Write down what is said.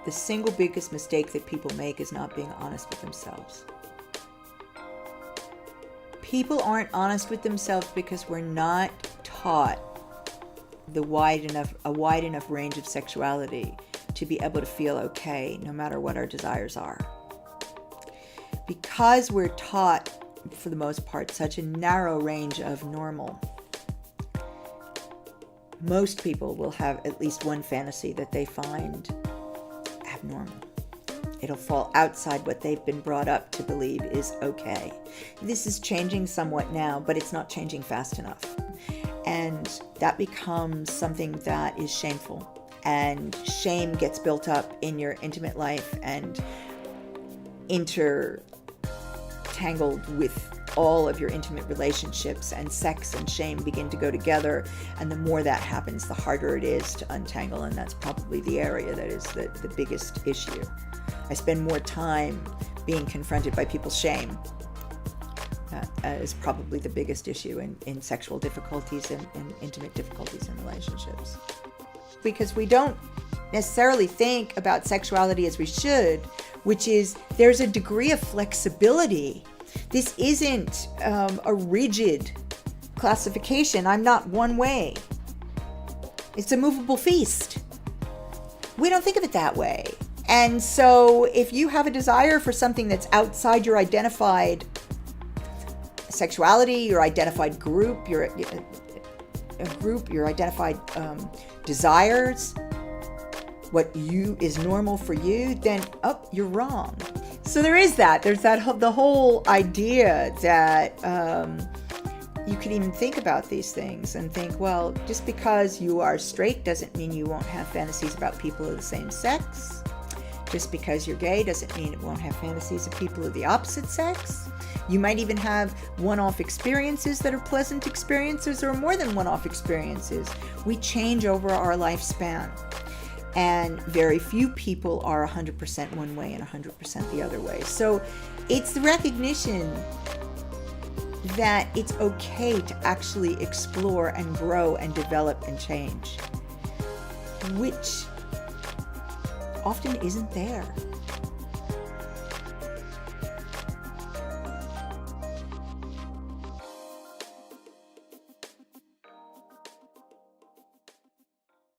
the single biggest mistake that people make is not being honest with themselves. People aren't honest with themselves because we're not taught a wide enough range of sexuality to be able to feel okay no matter what our desires are. Because we're taught, for the most part, such a narrow range of normal, most people will have at least one fantasy that they find abnormal. It'll fall outside what they've been brought up to believe is okay. This is changing somewhat now, but it's not changing fast enough. And that becomes something that is shameful. And shame gets built up in your intimate life and intertangled with all of your intimate relationships, and sex and shame begin to go together. And the more that happens, the harder it is to untangle. And that's probably the area that is the biggest issue. I spend more time being confronted by people's shame. That is probably the biggest issue in sexual difficulties and intimate difficulties in relationships. Because we don't necessarily think about sexuality as we should, which is there's a degree of flexibility. This isn't a rigid classification. I'm not one way. It's a movable feast. We don't think of it that way. And so if you have a desire for something that's outside your identified sexuality, your identified group, your identified desires, what is normal for you, then you're wrong. So there's the whole idea that you can even think about these things and think, well, just because you are straight doesn't mean you won't have fantasies about people of the same sex. Just because you're gay doesn't mean it won't have fantasies of people of the opposite sex. You might even have one-off experiences that are pleasant experiences, or more than one-off experiences. We change over our lifespan. And very few people are 100% one way and 100% the other way. So it's the recognition that it's okay to actually explore and grow and develop and change, which often isn't there.